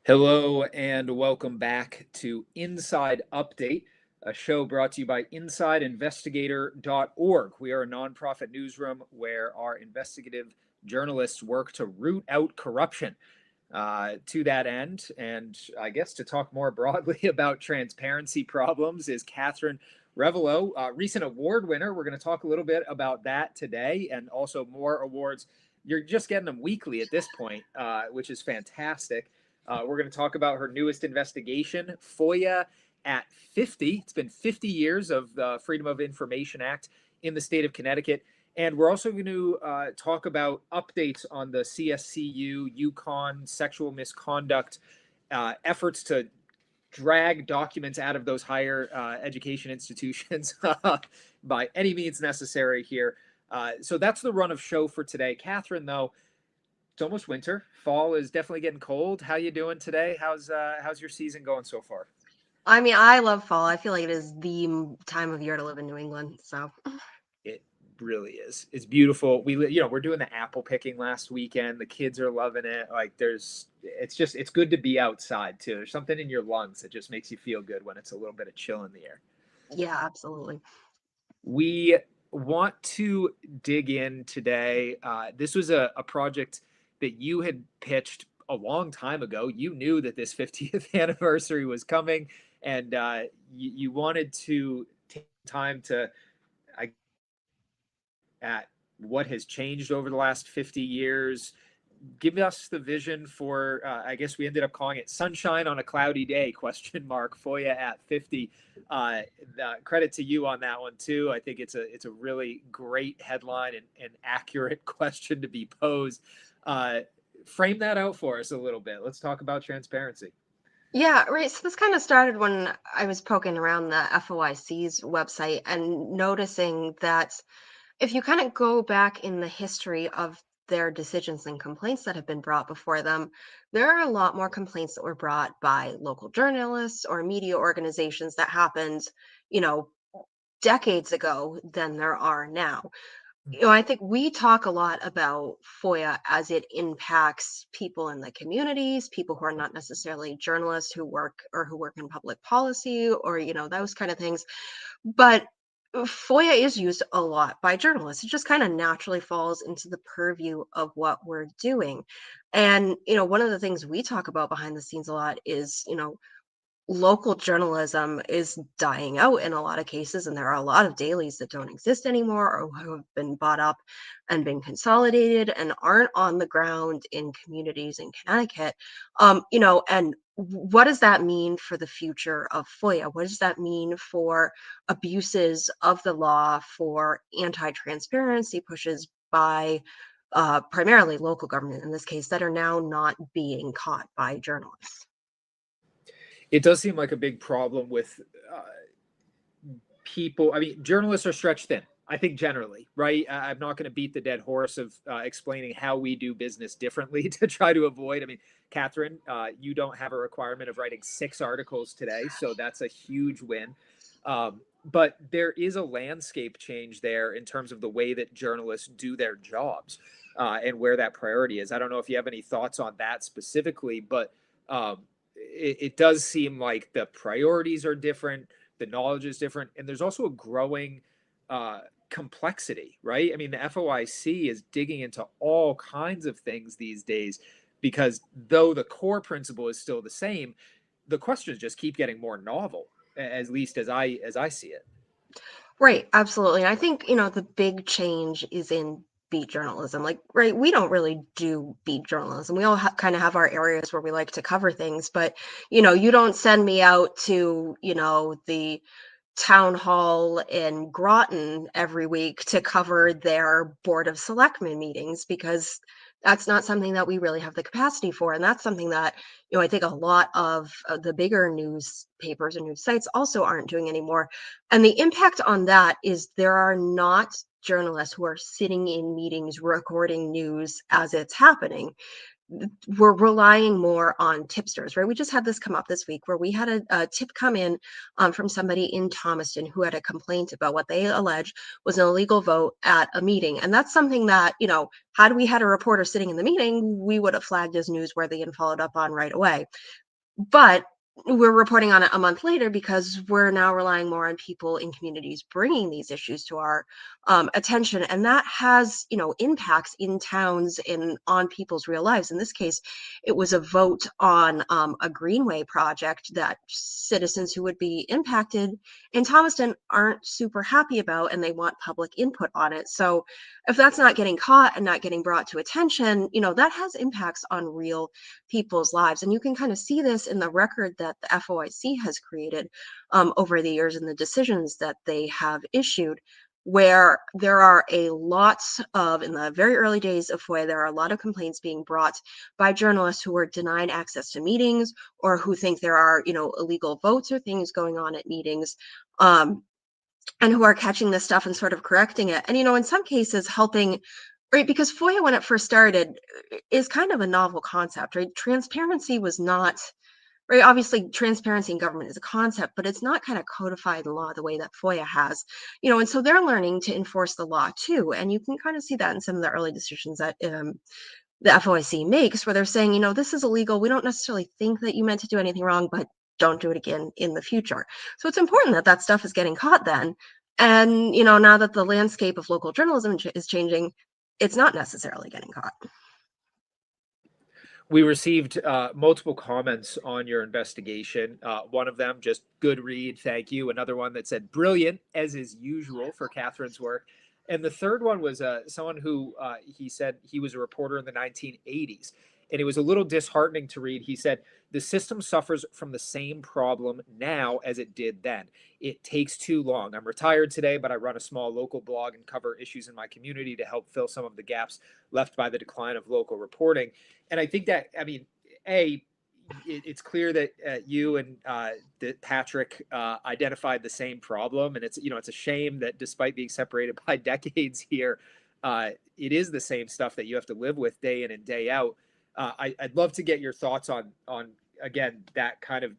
Hello and welcome back to Inside Update, a show brought to you by InsideInvestigator.org. We are a nonprofit newsroom where our investigative journalists work to root out corruption. To that end, and I guess to talk more broadly about transparency problems, is Catherine Revelo, recent award winner. We're going to talk a little bit about that today and also more awards. You're just getting them weekly at this point, which is fantastic. We're going to talk about her newest investigation, FOIA at 50. It's been 50 years of the Freedom of Information Act in the state of Connecticut. And we're also going to talk about updates on the CSCU Yukon sexual misconduct efforts to drag documents out of those higher education institutions by any means necessary here. So that's the run of show for today. Catherine, though, it's almost winter. Fall is definitely getting cold. How you doing today? How's your season going so far? I mean, I love fall. I feel like it is the time of year to live in New England. So, It really is. It's beautiful. We're doing the apple picking last weekend. The kids are loving it. It's good to be outside too. There's something in your lungs that just makes you feel good when it's a little bit of chill in the air. yeah, absolutely. We want to dig in today. This was a project that you had pitched a long time ago. You knew that this 50th anniversary was coming, and you wanted to take time to at what has changed over the last 50 years. Give us the vision for, I guess we ended up calling it Sunshine on a Cloudy Day, question mark, FOIA at 50. Credit to you on that one too. I think it's a really great headline and accurate question to be posed. Frame that out for us a little bit. Let's talk about transparency. Yeah, right. So this kind of started when I was poking around the FOIC's website and noticing that if you kind of go back in the history of their decisions and complaints that have been brought before them, there are a lot more complaints that were brought by local journalists or media organizations that happened, you know, decades ago than there are now. I think we talk a lot about FOIA as it impacts people in the communities, people who are not necessarily journalists who work in public policy or, those kind of things. But FOIA is used a lot by journalists. It just kind of naturally falls into the purview of what we're doing. And, one of the things we talk about behind the scenes a lot is, local journalism is dying out in a lot of cases, and there are a lot of dailies that don't exist anymore or who have been bought up and been consolidated and aren't on the ground in communities in Connecticut. And what does that mean for the future of FOIA? What does that mean for abuses of the law, for anti-transparency pushes by primarily local government in this case that are now not being caught by journalists? It does seem like a big problem with people. I mean, journalists are stretched thin. I think generally, right? I'm not going to beat the dead horse of explaining how we do business differently to try to avoid. I mean, Catherine, you don't have a requirement of writing 6 articles today, so that's a huge win. But there is a landscape change there in terms of the way that journalists do their jobs and where that priority is. I don't know if you have any thoughts on that specifically, but it does seem like the priorities are different, the knowledge is different, and there's also a growing complexity, right? I mean, the FOIC is digging into all kinds of things these days because though the core principle is still the same, the questions just keep getting more novel, at least as I see it. Right, absolutely. And I think, the big change is in beat journalism. Like, right, we don't really do beat journalism. We all kind of have our areas where we like to cover things, but, you don't send me out to, the town hall in Groton every week to cover their board of selectmen meetings because that's not something that we really have the capacity for. And that's something that, I think a lot of the bigger newspapers and news sites also aren't doing anymore. And the impact on that is there are not journalists who are sitting in meetings recording news as it's happening. we're relying more on tipsters, right? We just had this come up this week where we had a tip come in from somebody in Thomaston who had a complaint about what they allege was an illegal vote at a meeting. And that's something that, had we had a reporter sitting in the meeting, we would have flagged as newsworthy and followed up on right away. But we're reporting on it a month later because we're now relying more on people in communities bringing these issues to our attention, and that has impacts in towns and on people's real lives. In this case, it was a vote on a greenway project that citizens who would be impacted in Thomaston aren't super happy about, and they want public input on it. So if that's not getting caught and not getting brought to attention, that has impacts on real people's lives. And you can kind of see this in the record that the FOIC has created over the years and the decisions that they have issued, where there are a lot of, in the very early days of FOIA, there are a lot of complaints being brought by journalists who were denied access to meetings or who think there are, illegal votes or things going on at meetings. And who are catching this stuff and sort of correcting it. And, in some cases helping, right? Because FOIA, when it first started, is kind of a novel concept, right? Transparency was not, right? Obviously, transparency in government is a concept, but it's not kind of codified in law the way that FOIA has, and so they're learning to enforce the law too. And you can kind of see that in some of the early decisions that the FOIC makes, where they're saying, this is illegal. We don't necessarily think that you meant to do anything wrong, but don't do it again in the future. So it's important that that stuff is getting caught then. And, now that the landscape of local journalism is changing, it's not necessarily getting caught. We received multiple comments on your investigation. One of them, just good read, thank you. Another one that said brilliant, as is usual for Catherine's work. And the third one was someone who he said he was a reporter in the 1980s. And it was a little disheartening to read. He said, the system suffers from the same problem now as it did then. It takes too long. I'm retired today, but I run a small local blog and cover issues in my community to help fill some of the gaps left by the decline of local reporting. And I think that, I mean, it's clear that you and that Patrick identified the same problem, and it's a shame that despite being separated by decades here, it is the same stuff that you have to live with day in and day out. I'd love to get your thoughts on again that kind of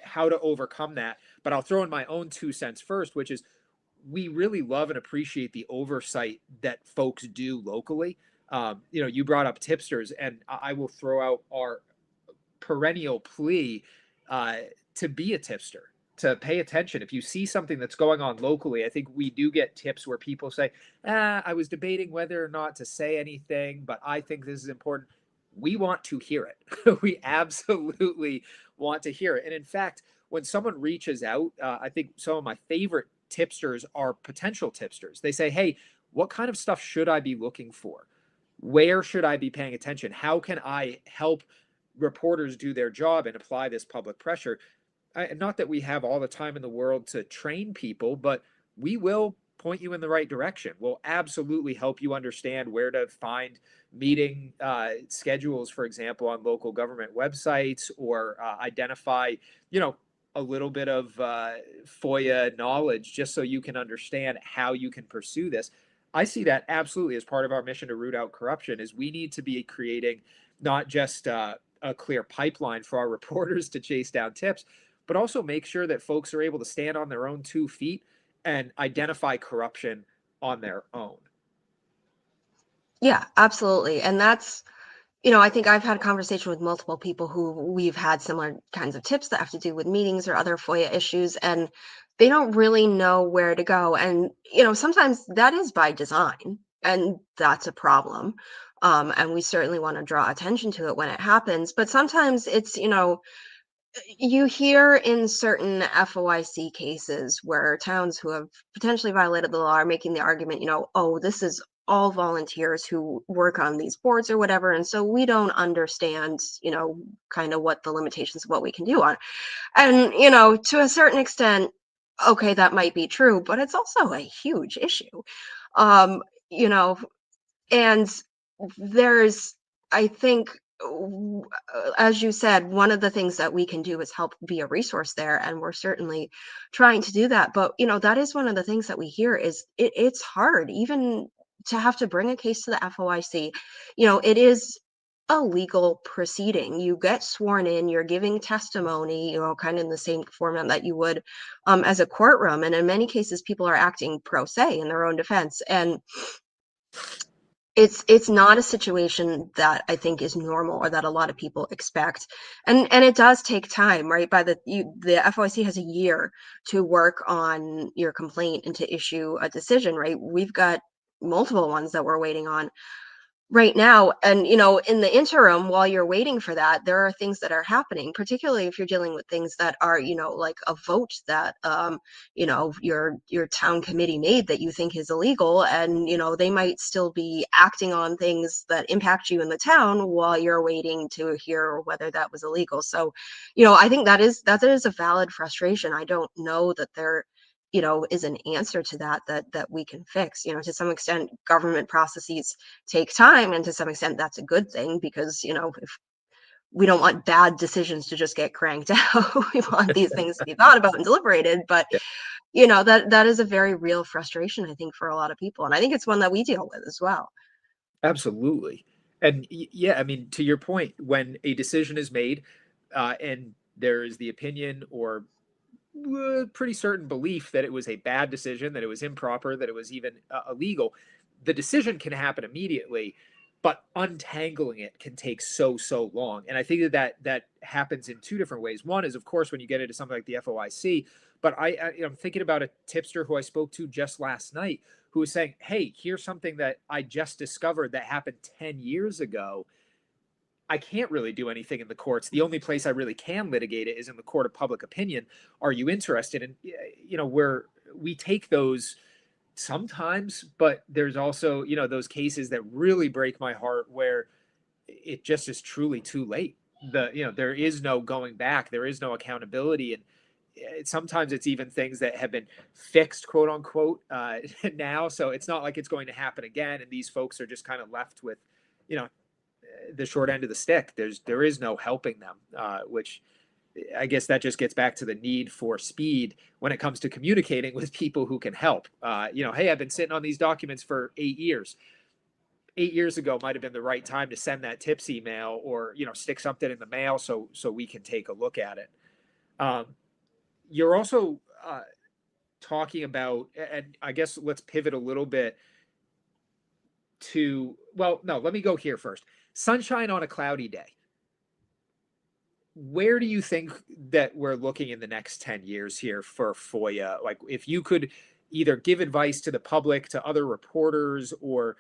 how to overcome that, but I'll throw in my own 2 cents first, which is we really love and appreciate the oversight that folks do locally. You brought up tipsters, and I will throw out our perennial plea to be a tipster, to pay attention. If you see something that's going on locally, I think we do get tips where people say, I was debating whether or not to say anything, but I think this is important. We want to hear it. We absolutely want to hear it. And in fact, when someone reaches out, I think some of my favorite tipsters are potential tipsters. They say, hey, what kind of stuff should I be looking for? Where should I be paying attention? How can I help reporters do their job and apply this public pressure? Not that we have all the time in the world to train people, but we will point you in the right direction. We'll absolutely help you understand where to find meeting schedules, for example, on local government websites, or identify, a little bit of FOIA knowledge just so you can understand how you can pursue this. I see that absolutely as part of our mission to root out corruption. Is we need to be creating not just a clear pipeline for our reporters to chase down tips, but also make sure that folks are able to stand on their own 2 feet and identify corruption on their own. Yeah, absolutely. And that's, I think I've had a conversation with multiple people who we've had similar kinds of tips that have to do with meetings or other FOIA issues, and they don't really know where to go. And, sometimes that is by design, and that's a problem. And we certainly want to draw attention to it when it happens. But sometimes it's, you hear in certain FOIC cases where towns who have potentially violated the law are making the argument, oh, this is all volunteers who work on these boards or whatever. And so we don't understand, kind of what the limitations of what we can do on. And, to a certain extent, okay, that might be true, but it's also a huge issue. Um, you know, and there's, I think, as you said, one of the things that we can do is help be a resource there, and we're certainly trying to do that. But that is one of the things that we hear is it's hard even to have to bring a case to the FOIC. It is a legal proceeding. You get sworn in, you're giving testimony, kind of in the same format that you would as a courtroom. And in many cases, people are acting pro se in their own defense. And it's not a situation that I think is normal or that a lot of people expect. And it does take time, right? The FOIC has a year to work on your complaint and to issue a decision, right? We've got multiple ones that we're waiting on right now. And in the interim, while you're waiting for that, there are things that are happening, particularly if you're dealing with things that are, like a vote that your town committee made that you think is illegal. And they might still be acting on things that impact you in the town while you're waiting to hear whether that was illegal. So I think that is a valid frustration. I don't know that there is an answer to that we can fix. To some extent, government processes take time, and to some extent that's a good thing, because if we don't want bad decisions to just get cranked out. We want these things to be thought about and deliberated. But Yeah, that is a very real frustration, I think, for a lot of people, and I think it's one that we deal with as well. absolutely. And yeah, I mean, to your point, when a decision is made, and there is the opinion or pretty certain belief that it was a bad decision, that it was improper, that it was even illegal, the decision can happen immediately, but untangling it can take so long. And I think that happens in two different ways. One is, of course, when you get into something like the FOIC. But I'm thinking about a tipster who I spoke to just last night, who was saying, "Hey, here's something that I just discovered that happened 10 years ago. I can't really do anything in the courts. The only place I really can litigate it is in the court of public opinion. Are you interested?" And we take those sometimes, but there's also those cases that really break my heart where it just is truly too late. There is no going back. There is no accountability, and sometimes it's even things that have been fixed, quote unquote, now. So it's not like it's going to happen again, and these folks are just kind of left with you know the short end of the stick. There is no helping them, which I guess that just gets back to the need for speed when it comes to communicating with people who can help. Hey, I've been sitting on these documents for 8 years. 8 years ago might have been the right time to send that tips email, or stick something in the mail so we can take a look at it. Um, you're also talking about, and I guess let's pivot a little bit to, well, no, let me go here first. Sunshine on a cloudy day. Where do you think that we're looking in the next 10 years here for FOIA? Like, if you could either give advice to the public, to other reporters, or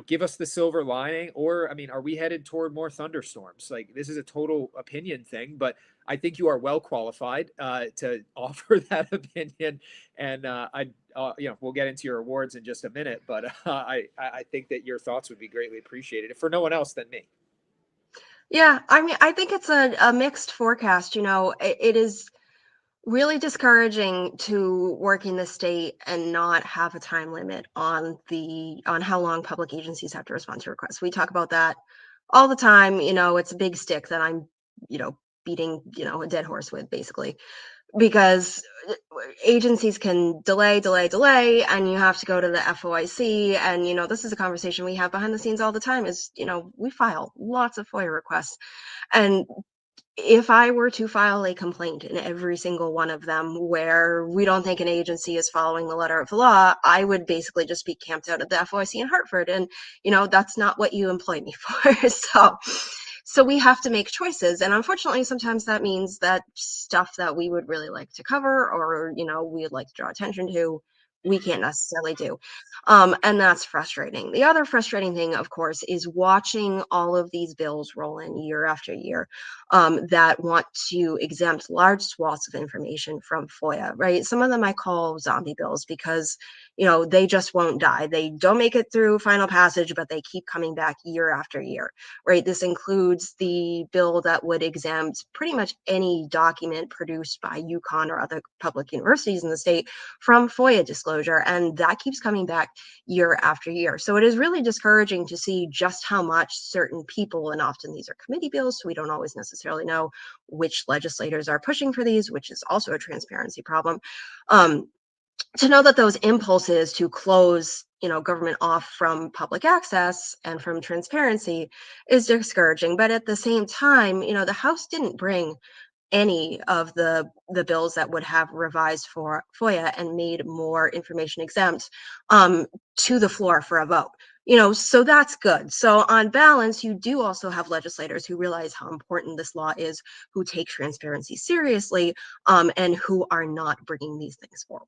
give us the silver lining, or I mean, are we headed toward more thunderstorms? Like, this is a total opinion thing, but I think you are well qualified to offer that opinion. And we'll get into your awards in just a minute, but I think that your thoughts would be greatly appreciated, if for no one else than me. Yeah, I mean, I think it's a mixed forecast. It is really discouraging to work in the state and not have a time limit on how long public agencies have to respond to requests. We talk about that all the time. It's a big stick that I'm, you know, beating, a dead horse with, basically, because agencies can delay, and you have to go to the FOIC. And this is a conversation we have behind the scenes all the time. Is we file lots of FOIA requests, and if I were to file a complaint in every single one of them where we don't think an agency is following the letter of the law, I would basically just be camped out at the FOIC in Hartford. And, that's not what you employ me for. So we have to make choices. And unfortunately, sometimes that means that stuff that we would really like to cover, or, we would like to draw attention to, we can't necessarily do. And that's frustrating. The other frustrating thing, of course, is watching all of these bills roll in year after year, that want to exempt large swaths of information from FOIA, right? Some of them I call zombie bills, because, they just won't die. They don't make it through final passage, but they keep coming back year after year, right? This includes the bill that would exempt pretty much any document produced by UConn or other public universities in the state from FOIA disclosure. And that keeps coming back year after year. So it is really discouraging to see just how much certain people, and often these are committee bills, so we don't always necessarily know which legislators are pushing for these, which is also a transparency problem. Um, to know that those impulses to close, government off from public access and from transparency is discouraging. But at the same time, the House didn't bring any of the bills that would have revised for FOIA and made more information exempt to the floor for a vote. So that's good. So on balance, you do also have legislators who realize how important this law is, who take transparency seriously, and who are not bringing these things forward.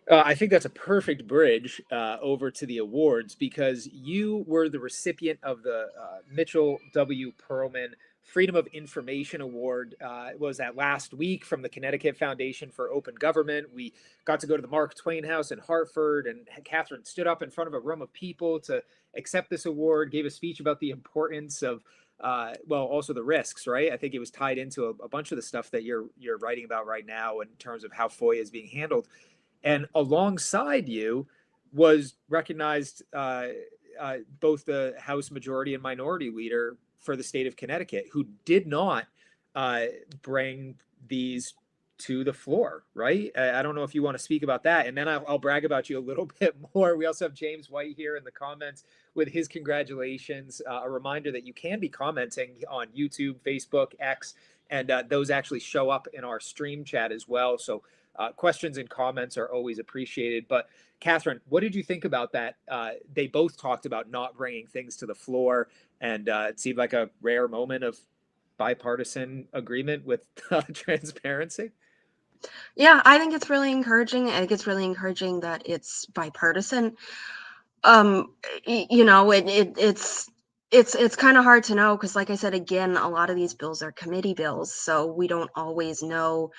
I think that's a perfect bridge over to the awards because you were the recipient of the Mitchell W. Perlman Freedom of Information Award. Was that last week from the Connecticut Foundation for Open Government? We got to go to the Mark Twain House in Hartford, and Catherine stood up in front of a room of people to accept this award, gave a speech about the importance of well, also the risks, right? I think it was tied into a bunch of the stuff that you're writing about right now in terms of how FOIA is being handled. And alongside you was recognized both the House Majority and Minority Leader for the state of Connecticut, who did not uh, bring these to the floor, right? I don't know if you want to speak about that. And then I'll brag about you a little bit more. We also have James White here in the comments with his congratulations. A reminder that you can be commenting on YouTube, Facebook, X, and those actually show up in our stream chat as well. So questions and comments are always appreciated. But Catherine, what did you think about that? They both talked about not bringing things to the floor, and it seemed like a rare moment of bipartisan agreement with transparency. Yeah, I think it's really encouraging. I think it's really encouraging that it's bipartisan. It's kind of hard to know because, like I said, again, a lot of these bills are committee bills, so we don't always know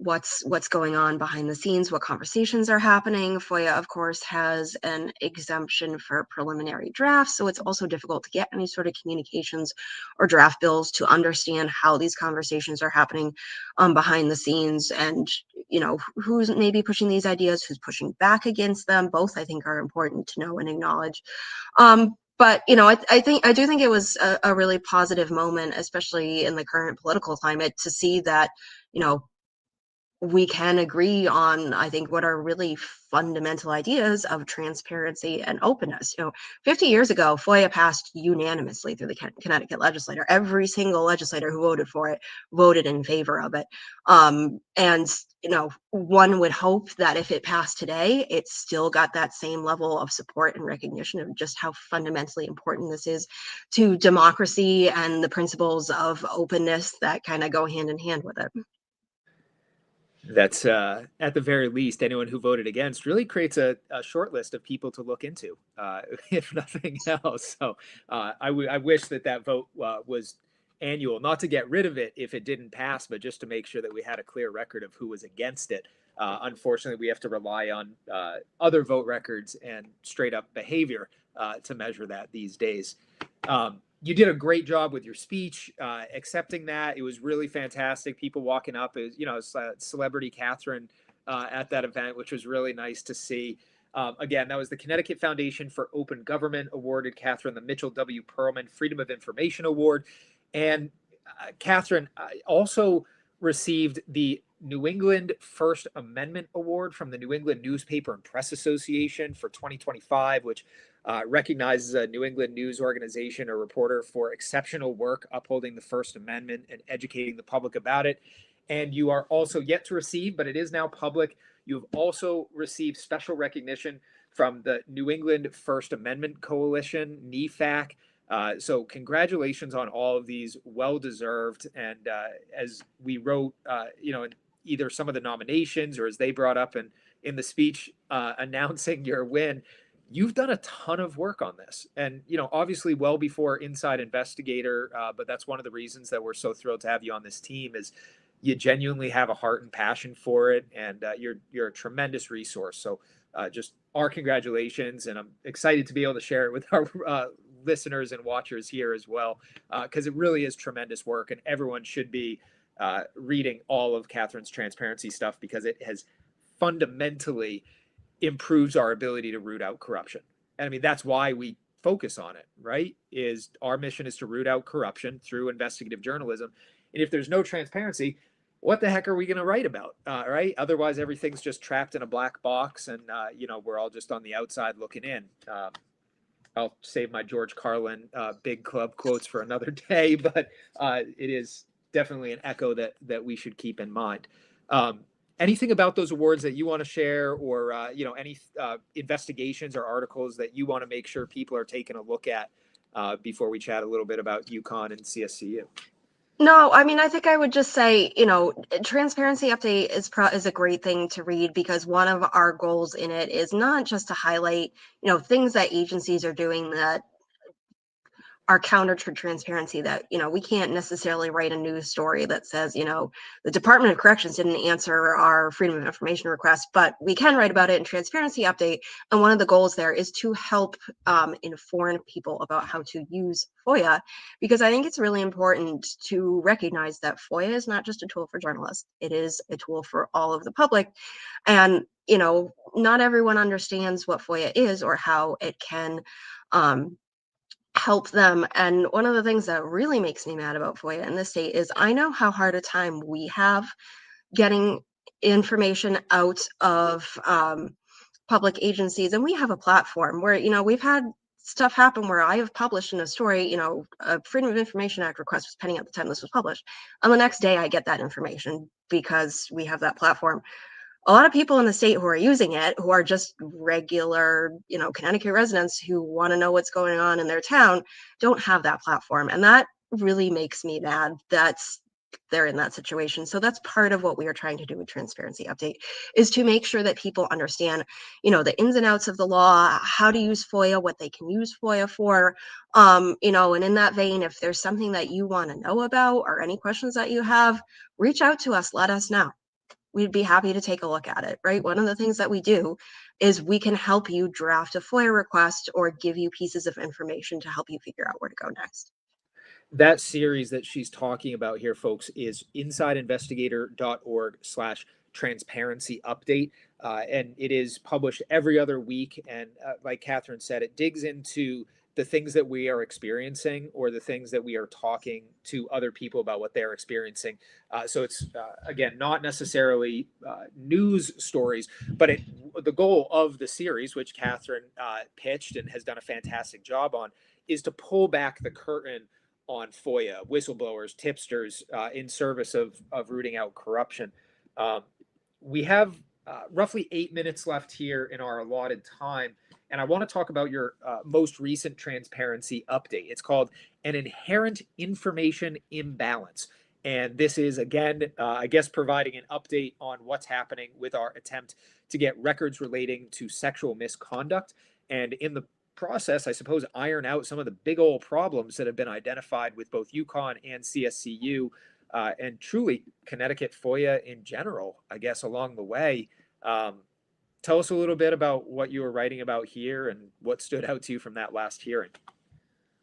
what's going on behind the scenes, what conversations are happening. FOIA, of course, has an exemption for preliminary drafts, so it's also difficult to get any sort of communications or draft bills to understand how these conversations are happening behind the scenes, and who's maybe pushing these ideas, who's pushing back against them. Both, I think, are important to know and acknowledge. But I do think it was a really positive moment, especially in the current political climate, to see that you know we can agree on, I think, what are really fundamental ideas of transparency and openness. 50 years ago, FOIA passed unanimously through the Connecticut legislature. Every single legislator who voted for it voted in favor of it. And one would hope that if it passed today, it's still got that same level of support and recognition of just how fundamentally important this is to democracy and the principles of openness that kind of go hand in hand with it. That's at the very least, anyone who voted against really creates a short list of people to look into, if nothing else. So I wish that that vote was annual, not to get rid of it if it didn't pass, but just to make sure that we had a clear record of who was against it. Unfortunately, we have to rely on other vote records and straight up behavior to measure that these days. You did a great job with your speech, accepting that. It was really fantastic. People walking up, as celebrity Catherine at that event, which was really nice to see. Again, that was the Connecticut Foundation for Open Government awarded Catherine the Mitchell W. Perlman Freedom of Information Award, and Catherine also received the New England First Amendment Award from the New England Newspaper and Press Association for 2025, which recognizes a New England news organization or reporter for exceptional work upholding the First Amendment and educating the public about it. And you are also yet to receive, but it is now public. You have also received special recognition from the New England First Amendment Coalition, NEFAC. So congratulations on all of these, well deserved. And as we wrote, in either some of the nominations or as they brought up in the speech announcing your win, you've done a ton of work on this, and obviously well before Inside Investigator. But that's one of the reasons that we're so thrilled to have you on this team is you genuinely have a heart and passion for it, and you're a tremendous resource. So just our congratulations, and I'm excited to be able to share it with our listeners and watchers here as well, because it really is tremendous work, and everyone should be reading all of Catherine's transparency stuff because it has fundamentally improves our ability to root out corruption. And I mean, that's why we focus on it, right? Is our mission is to root out corruption through investigative journalism. And if there's no transparency, what the heck are we going to write about? Right? Otherwise, everything's just trapped in a black box, and we're all just on the outside looking in. I'll save my George Carlin big club quotes for another day, but it is definitely an echo that we should keep in mind. Um, Anything about those awards that you want to share, or any investigations or articles that you want to make sure people are taking a look at before we chat a little bit about UConn and CSCU? No, I mean, I think I would just say, transparency update is a great thing to read, because one of our goals in it is not just to highlight, things that agencies are doing that are counter to transparency, that we can't necessarily write a news story that says, the Department of Corrections didn't answer our freedom of information request, but we can write about it in transparency update. And one of the goals there is to help inform people about how to use FOIA, because I think it's really important to recognize that FOIA is not just a tool for journalists, it is a tool for all of the public. And not everyone understands what FOIA is or how it can help them. And one of the things that really makes me mad about FOIA in this state is I know how hard a time we have getting information out of public agencies. And we have a platform where, we've had stuff happen where I have published in a story, a Freedom of Information Act request was pending at the time this was published. And the next day I get that information because we have that platform. A lot of people in the state who are using it, who are just regular, Connecticut residents who want to know what's going on in their town, don't have that platform. And that really makes me mad that's they're in that situation. So that's part of what we are trying to do with Transparency Update, is to make sure that people understand, the ins and outs of the law, how to use FOIA, what they can use FOIA for. And in that vein, if there's something that you want to know about or any questions that you have, reach out to us, let us know. We'd be happy to take a look at it, right? One of the things that we do is we can help you draft a FOIA request or give you pieces of information to help you figure out where to go next. That series that she's talking about here, folks, is insideinvestigator.org/transparency update. And it is published every other week. And like Catherine said, it digs into the things that we are experiencing, or the things that we are talking to other people about what they're experiencing. So it's, again, not necessarily news stories, but the goal of the series, which Catherine pitched and has done a fantastic job on, is to pull back the curtain on FOIA, whistleblowers, tipsters, in service of rooting out corruption. Um, we have roughly 8 minutes left here in our allotted time, and I want to talk about your most recent transparency update. It's called An Inherent Information Imbalance. And this is, again, I guess, providing an update on what's happening with our attempt to get records relating to sexual misconduct. And in the process, I suppose, iron out some of the big old problems that have been identified with both UConn and CSCU, and truly Connecticut FOIA in general, I guess, along the way. Tell us a little bit about what you were writing about here and what stood out to you from that last hearing.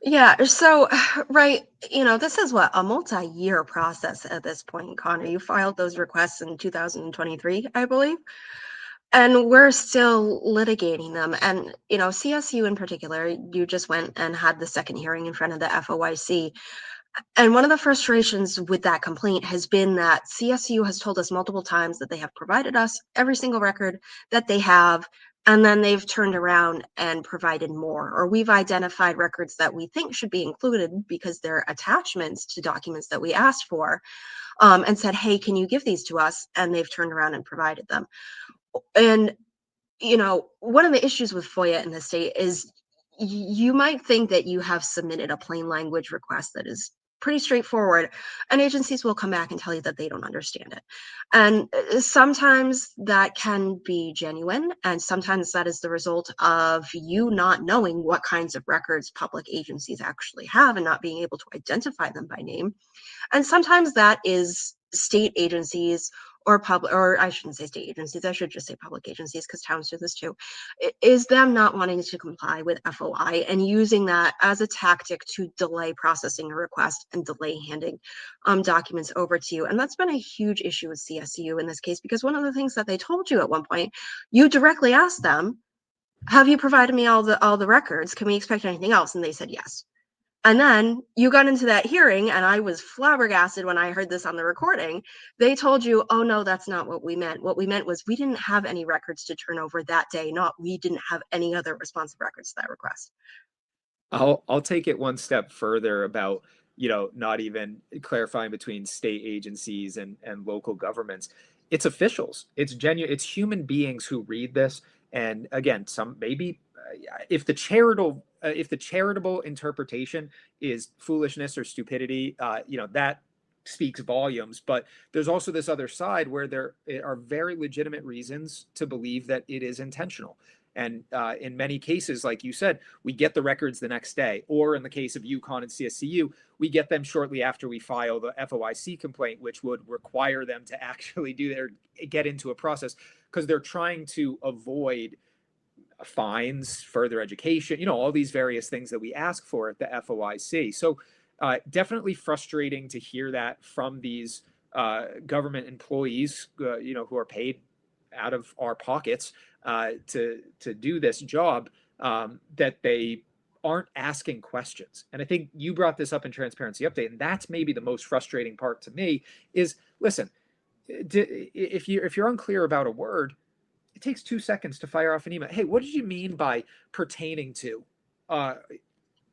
Yeah, so right, this is what a multi-year process at this point, Connor. You filed those requests in 2023, I believe. And we're still litigating them. And, CSU in particular, you just went and had the second hearing in front of the FOIC. And one of the frustrations with that complaint has been that CSU has told us multiple times that they have provided us every single record that they have, and then they've turned around and provided more. Or we've identified records that we think should be included because they're attachments to documents that we asked for, and said, hey, can you give these to us? And they've turned around and provided them. And one of the issues with FOIA in the state is you might think that you have submitted a plain language request that is pretty straightforward, and agencies will come back and tell you that they don't understand it. And sometimes that can be genuine, and sometimes that is the result of you not knowing what kinds of records public agencies actually have and not being able to identify them by name. And sometimes that is state agencies or public, or I shouldn't say state agencies, I should just say public agencies, because towns do this too, is them not wanting to comply with FOI and using that as a tactic to delay processing a request and delay handing documents over to you. And that's been a huge issue with CSU in this case, because one of the things that they told you at one point, you directly asked them, have you provided me all the records? Can we expect anything else? And they said yes. And then you got into that hearing, and I was flabbergasted when I heard this on the recording. They told you, oh, no, that's not what we meant. What we meant was we didn't have any records to turn over that day, not we didn't have any other responsive records to that request. I'll take it one step further about, not even clarifying between state agencies and local governments. It's officials. It's genuine. It's human beings who read this. And again, some maybe if the charitable interpretation is foolishness or stupidity, that speaks volumes. But there's also this other side where there are very legitimate reasons to believe that it is intentional. And in many cases, like you said, we get the records the next day. Or in the case of UConn and CSCU, we get them shortly after we file the FOIC complaint, which would require them to actually get into a process because they're trying to avoid fines, further education, all these various things that we ask for at the FOIC. So definitely frustrating to hear that from these government employees, who are paid out of our pockets to do this job, that they aren't asking questions. And I think you brought this up in Transparency Update, and that's maybe the most frustrating part to me is, listen, if you're unclear about a word, it takes 2 seconds to fire off an email. Hey, what did you mean by pertaining to? Uh,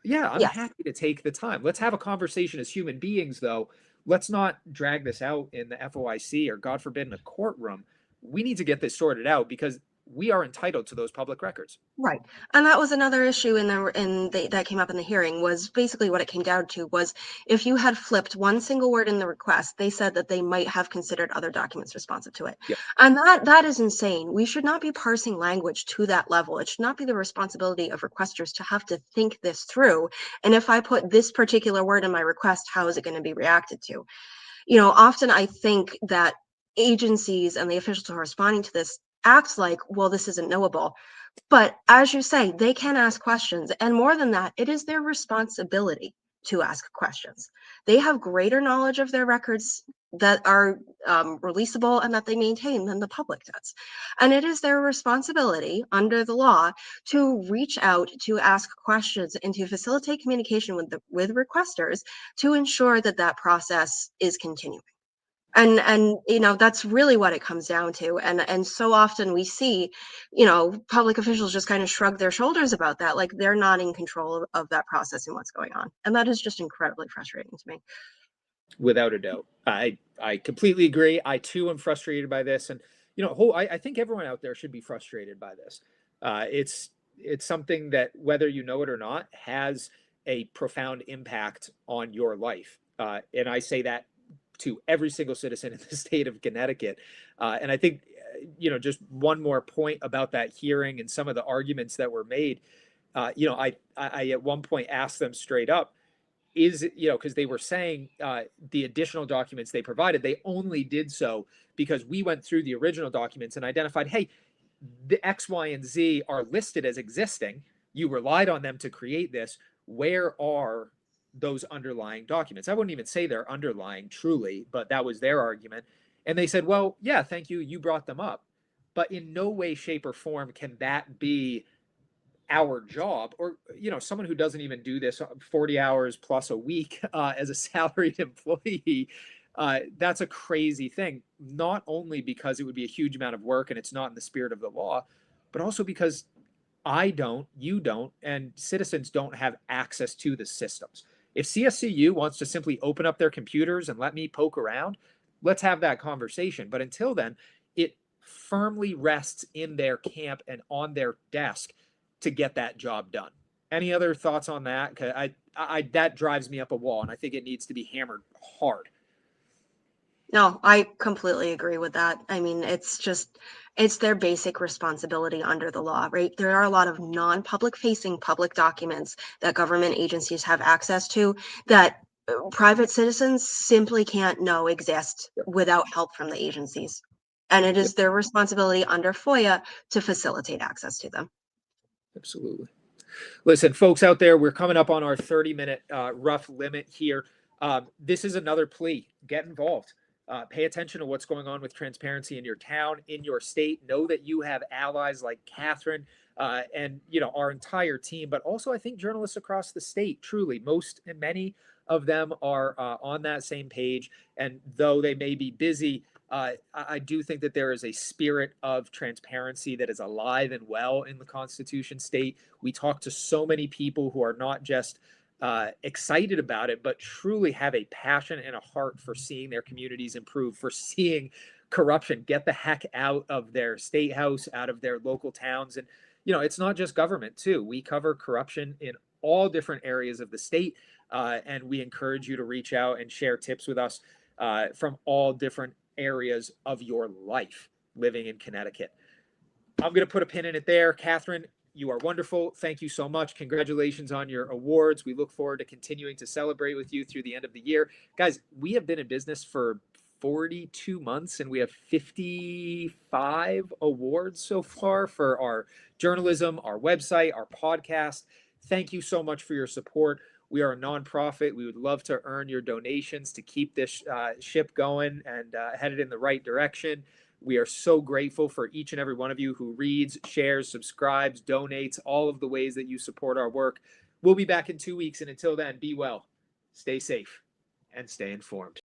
yeah, I'm Yes. happy to take the time. Let's have a conversation as human beings, though. Let's not drag this out in the FOIC or, God forbid, in a courtroom. We need to get this sorted out because we are entitled to those public records. Right. And that was another issue that came up in the hearing. Was basically what it came down to was if you had flipped one single word in the request, they said that they might have considered other documents responsive to it. Yep. And that is insane. We should not be parsing language to that level. It should not be the responsibility of requesters to have to think this through. And if I put this particular word in my request, how is it going to be reacted to? Often I think that agencies and the officials who are responding to this act like, well, this isn't knowable. But as you say, they can ask questions. And more than that, it is their responsibility to ask questions. They have greater knowledge of their records that are releasable and that they maintain than the public does. And it is their responsibility under the law to reach out, to ask questions, and to facilitate communication with requesters to ensure that that process is continuing. And that's really what it comes down to. And so often we see public officials just kind of shrug their shoulders about that, like they're not in control of that process and what's going on, and that is just incredibly frustrating to me. Without a doubt. I completely agree. I too am frustrated by this, and I think everyone out there should be frustrated by this. It's something that, whether you know it or not, has a profound impact on your life, and I say that to every single citizen in the state of Connecticut. And I think, just one more point about that hearing and some of the arguments that were made. I at one point asked them straight up, because they were saying the additional documents they provided, they only did so because we went through the original documents and identified, hey, the X, Y, and Z are listed as existing. You relied on them to create this. Where are those underlying documents? I wouldn't even say they're underlying truly, but that was their argument. And they said, well, yeah, thank you. You brought them up. But in no way, shape, or form can that be our job, or someone who doesn't even do this 40 hours plus a week as a salaried employee. That's a crazy thing, not only because it would be a huge amount of work and it's not in the spirit of the law, but also because I don't, you don't, and citizens don't have access to the systems. If CSCU wants to simply open up their computers and let me poke around, let's have that conversation. But until then, it firmly rests in their camp and on their desk to get that job done. Any other thoughts on that? 'Cause that drives me up a wall, and I think it needs to be hammered hard. No, I completely agree with that. I mean, it's their basic responsibility under the law, right? There are a lot of non-public facing public documents that government agencies have access to that private citizens simply can't know exist Yep. without help from the agencies. And it Yep. is their responsibility under FOIA to facilitate access to them. Absolutely. Listen, folks out there, we're coming up on our 30-minute rough limit here. This is another plea. Get involved. Pay attention to what's going on with transparency in your town, in your state. Know that you have allies like Catherine, and our entire team, but also I think journalists across the state. Truly, many of them are on that same page, and though they may be busy, I do think that there is a spirit of transparency that is alive and well in the Constitution State. We talk to so many people who are not just excited about it, but truly have a passion and a heart for seeing their communities improve, for seeing corruption get the heck out of their state house, out of their local towns. And, it's not just government, too. We cover corruption in all different areas of the state, and we encourage you to reach out and share tips with us from all different areas of your life living in Connecticut. I'm going to put a pin in it there. Catherine, you are wonderful. Thank you so much. Congratulations on your awards. We look forward to continuing to celebrate with you through the end of the year. Guys, we have been in business for 42 months and we have 55 awards so far for our journalism, our website, our podcast. Thank you so much for your support. We are a nonprofit. We would love to earn your donations to keep this ship going and headed in the right direction. We are so grateful for each and every one of you who reads, shares, subscribes, donates, all of the ways that you support our work. We'll be back in 2 weeks. And until then, be well, stay safe, and stay informed.